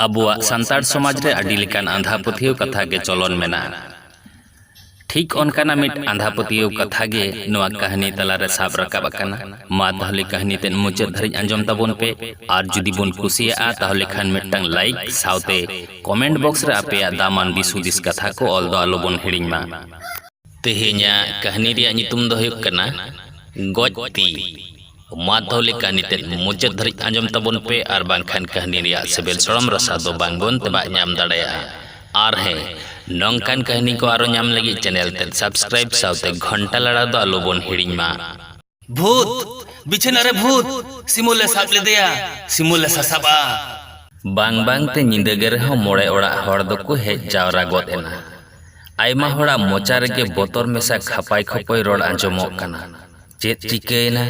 अबुआ संताड़ समाज रे आदि लेकान आंधा पथियो कथा के चलन मेना ठीक ओनकाना मिट आंधा पथियो कथा गे नोआ कहानी तला रे साब रकाब अकाना मा ताहले कहानी तेन मुचाद धरिज आंजम ताबोन पे आर जुदी बोन कुसिया ताहले खान मिटटांग लाइक साउते कमेंट बॉक्स रे आपेया दामान दिसुदिस कथा को ऑल दो आलो बोन हिड़िङ मा तेहेnya कहानी रे नितुम दो हुयुग कना गजती मा ताहले कहानी तेन मुचाद धरिज आंजम ताबोन पे आर बांखान कहानी रे सेबेल सड़म रसा दो बांगबोन तेबा ᱧᱟᱢ दाड़ाया आर है नौकान कहानी को आरो ᱧᱟᱢ लगी चैनल तेन सब्सक्राइब साउते घंटा लड़ा दो आलो बोन हिड़िङ मा भूत बिछेना रे भूत सिमुले साब लेदेया सिमुले सासाबा बांग बांग ते निंदगे रहो मोड़े ओड़ा हड़ दो हेज जावरा गद एना आयमा होड़ा मोचा रेगे बोतर मेसा खपाई खपाई रोड आंजमोग कना चेत चिकेना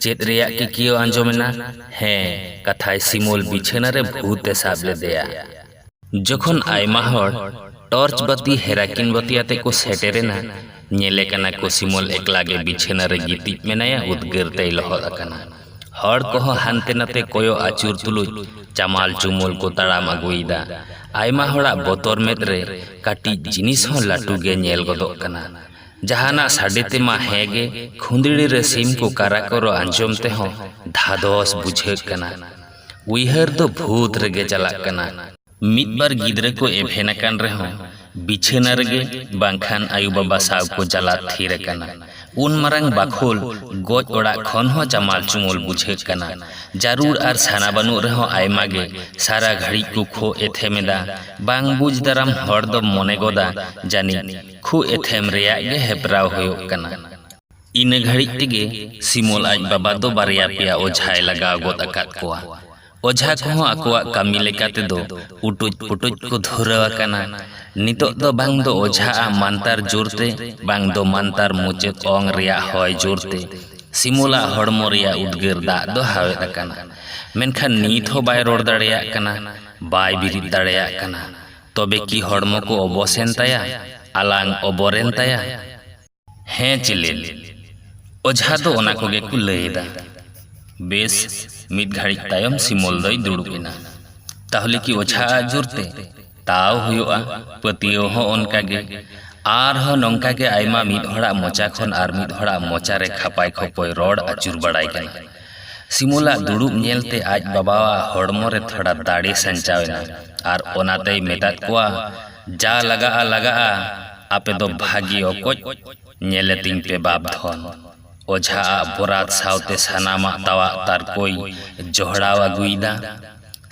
चेत रेया की कियो आंजमेना हे कथाय सिमुल बिछेना रे भूत साब लेदेया जखन आयमा हड़ टॉर्च बत्ती हेराकिन बत्तियाते को सेटेरेना नेले कना को सिमुल एकलागे बिछेना रे गिति मेनाया उद्गरते लहद अकना हड़ को हानते नते कोयो आचुर तुलुज चमाल चुमुल को तड़ाम अगुईदा आयमा हड़ा बोतर मेद रे काटी जिनिस हो लाटू गे नेल गदोग कना जहाना साडेते मा हेगे खुंदिड़ी रे सिम को कारा करो आंजम ते हो धादोस बुझे कना उइहर दो भूत रेगे चला कना मिदबार गिद्रे को एभेनाकान रहो बिछेना रेगे बांखान आयु बाबा साव को जला थीर कना उन मरंग बाखोल गोज ओड़ा खन हो जमाल चुमुल बुझे कना जरूर आर साना बनु रहो आयमा गे सारा घड़ी को खो एथेमेदा बांग बुझ दराम हड़ दो मने गोदा जानी खु एथेम रेया गे हेपराव होयो कना इन घड़ी तेगे सिमुल आज बाबा दो बारिया पिया ओझाय लगाव गोद अकाद कोआ ओझा को आकोआ कामी लेकाते दो उटुज पुटुज को धुराव कना नितो दो बांग दो ओझा मानतार जोरते बांग दो मानतार मुचेत ओंग रिया होय जोरते सिमुला हड़मो रिया उद्गेर दा दो हावे अकना मेनखान नीत हो बाय रोड दाड़ेया कना बाय बिरिद दाड़ेया कना तबे की हड़मो को अबसेन ताया आलांग अबरेन ताया हे चिलेल ओझा दो ओना कोगे को लैदा बेस मिद घड़ी तायम सिमुल दई दुड़ुबेना ताहले की ओझा जोरते ताव हुयुआ पतियो हो उनका गे आर हो नंका के आयमा मिद हड़ा मोचा खन आर मिद हड़ा मोचा रे खपाई खपोय रोड अचुर बड़ाई कना सिमुला दुड़ुब नेलते आज बाबावा हड़मो रे थोड़ा दाड़ी संचावेना आर ओनाते मेतात कोआ जा लगा आपे दो भागी ओकोज नेले तिंग पे बाप धन ओझा बोरात सावते सानामा तावा तार कोई जोहड़ावा गुईदा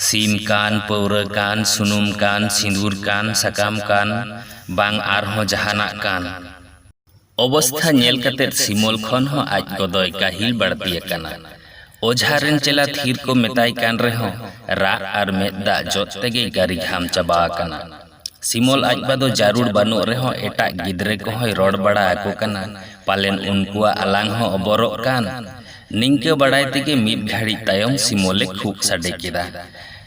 सीम कान पौरा कान सुनुम कान सिंदूर कान सकाम कान बांग आरहो जहाना कान अवस्था नेल कते सिमोल खन हो आज गदय काहिल बड़ती कना ओझा रेन चला थीर को मेताई कान रहो रा आर मेदा जोते गे गारी घाम चबा कना सिमोल आज बादो जारूर बानु रहो एटा गिद्रे को होय रोड बड़ा आको कना पालेन उनकुआ अलांग हो अबरो कान निंके बड़ाई तेगे मिद घड़ी तायम सिमोले खूब साडे केदा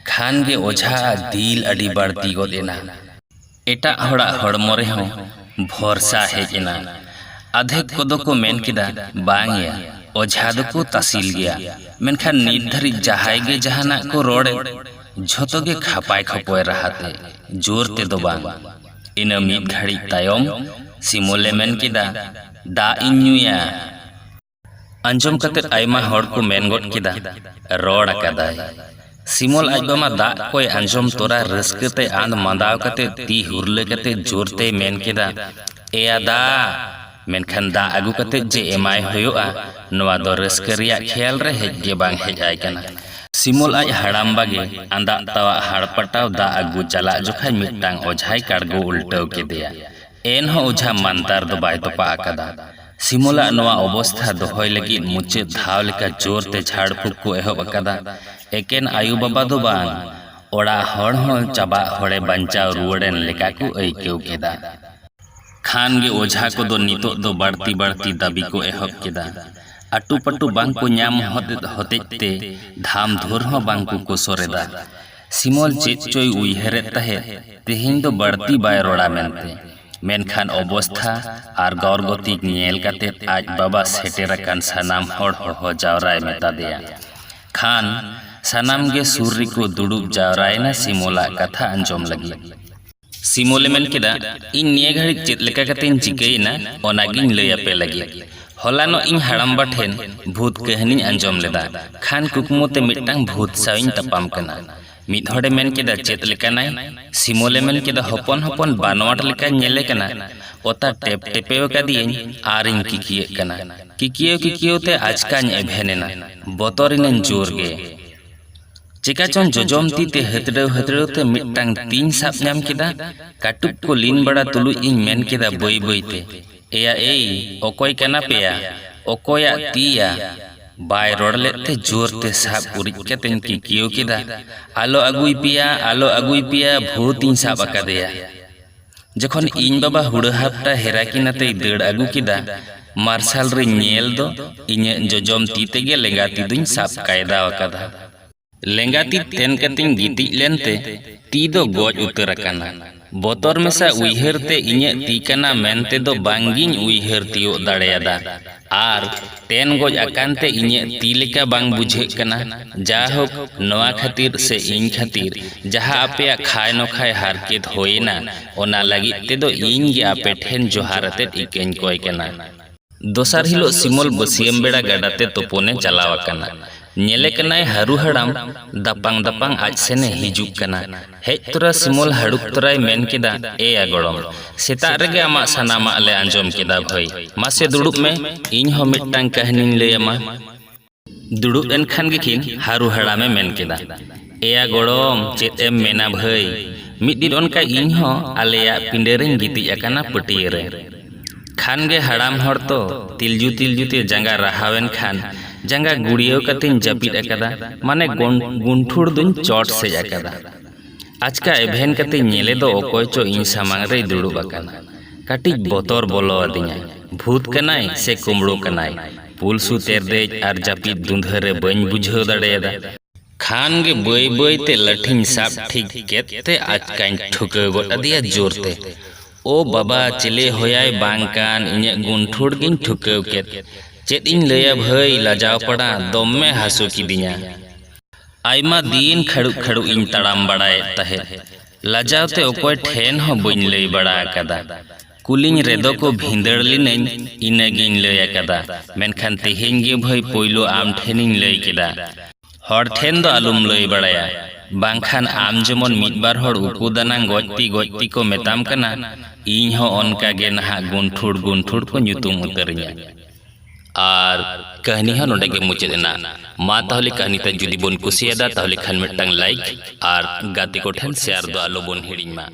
खान गे ओझा दिल अडी बाड़ती गोदेना एटा हड़ा हड़मो रे हो भरसा हेजना अधेक कोदो को मेन केदा बांगया ओझा दो को तसील गया मेनखान नीत धरी जहाय गे जहाना को रोड़े झोतो गे खपाय खपोय रहते जोरते दो बांग इन मिद घड़ी तायम सिमोले मेन केदा दा इन्युया अंजम कते आयमा हड़ को मेन गोट केदा रोड अकादाय सिमोल आज बामा दा कोई अंजम तोरा रस्कते आंद मंदाव कते ती हुरले कते जोरते मेन केदा एया दा मेनखान दा आगु कते जे एमाय होयोआ नवा दो रस्के रिया ख्याल रे हेज गे बांग हेज आय कना सिमोल आज हड़ाम बागे आंदा तावा हड़पटाव दा आगु चला जोखाय मिटांग ओझाय काड़गो उल्टाव केदेया एन हो ओझा मानतार दो बाय तोपा आकादा सिमोला नवा अवस्था दोहय लगी मुचे धाव लेका जोरते झाड़ फूक को एहब अकादा एकेन आयु बाबा दो बांग ओड़ा हड़ हो चाबा हड़े बंचाव रुवड़ेन लेका को अइकेव केदा खान गे ओझा को दो नितो दो बाड़ती बाड़ती दाबी को एहब केदा अटू पटू बांग को ᱧᱟᱢ होतेते धाम धोर हो बांग को सोरेदा सिमोल चेत चोय उइहरे तहे तेहिं दो बाड़ती बाय रोड़ा मेनते मेनखान अवस्था आर गौरगति नेल कते आज बाबा सेटेरकान सानाम हड़ हो जावराय मेता देया खान सानाम गे सुर रिको दुड़ुब जावरायना सिमोला कथा अंजम लगी। सिमोले मेन केदा इन निये घड़ी चेत लेका कतेन चिकैना ओनागिन लैयापे लगी। हलानो इन हड़ामबा ठेन भूत कहानी अंजम लेदा। खान कुकमुते मिट्टांग भूत साविन तपाम कना। मिद हड़े मेन केदा चेत लेकानाय। सिमोले मेन केदा हपन हपन बानवाट लेका नेले कना। ओता टेप टेपेव कदियें आरिन किकिये कना। किकियो ते आजकान एभेनेना बोतोरिनेन जोर गे। चिका चोन जोजोमती ते हतड़ेव ते मिट्टांग तीन साप नाम केदा। काटुक को लीन बड़ा तुलु इन मेन केदा बोई बोईते एया एई ओकोय कना पेया ओकोया तीया बाय रोडलेते जोरते साप उरिक कतेन किकियो केदा। आलो अगुई पिया भूत इन साप अकादेया। जखन इन बाबा हुड़हापटा हेराकिनाते दड़ अगु केदा मार्शल रे नेल दो इnye जोजोम ती तेगे लेंगाती दुñ साप कायदा अकादा। लेंगाती तेन कतिन गिति लेनते ती दो गोज उतर अकाना। बोतर मेसा उइहरते इnye ती कना मेनते दो बांगिन उइहर तियो दाड़ेयादा। आर तेन गोज अकानते इnye ती लेका बांग बुझे कना। जाहोक नोआ खातिर से इन खातिर जहा आपेया खाय नो खाय हारकेत होइना ओना लागित ते दो इन गे आपे ठेन जोहारते इकेन कोय कना। दोसार हिलो सिमोल बसियम बेड़ा गाडाते तोपोने चलाव कना। नेले कनाय हारू हड़ाम दापांग दापांग आज सेने हिजुक कना। हेज तोरा सिमोल हाड़ुक तोराय मेन केदा एया गड़म सेता रेगे आमा सानामा ले आंजम केदा भई मासे दुड़ुब में इन हो मिट्टांग कहानी लैयामा। दुड़ुब एनखान गेकिन हारू हड़ामे मेन केदा एया गड़म चेत एम मेना भई मिद दिन ओनका इन हो आलेया पिंडेरेन गिति अकाना पटिये रे। खान गे हड़ाम हड़ तो तिलजु ते जंगा राहावेन खान जंगा गुड़ियो कतिन जपिद अकादा माने गुंठुड़ दुñ चोट से अकादा। आजका एभेन कते नेले दो ओकोय चो इन सामांग रे दुड़ुब अकाना। काटिज बोतर बोलो अदिया भूत कनाय से कुमड़ो कनाय पुलसु तेर देज आर जपिद दुंधरे बñ बुझाव दाड़ेयादा। खान गे बय बय ते लठिन साप ठीक केते आजकान ठुके गोट अदिया जोरते ओ बाबा चिले होयाय बांकान इnye गुंठुड़ गिन ठुकेव केत चेत इन लैया भई लाजाव पड़ा दम्मे हासु किदिया। आयमा दिन खड़ु इन तड़ाम बड़ाय तहे लाजावते ओकोय ठेन हो बñ लई बड़ा अकादा। कुलिन रेदो को भिंदड़ लिनेन इनगिन लई अकादा मेनखान तेहेन गे भई पोइलो आम ठेनिन लई केदा। हर ठेन दो आलुम लई बड़ाया बांखान आम जेमन मिदबार हर उकु दानांग गजती को मेताम कना इन हो ओनका गे नहा गुंठुड़ को ᱧᱩᱛᱩᱢ उतरिया। आर कहानी हो नोडे गे मुचाद एना। मा ताहले कहानी ता जुदी बोन कुसियादा ताहले खान मिट्टांग लाइक आर गाते को ठेन शेयर दो आलो बोन हिड़िñ मा।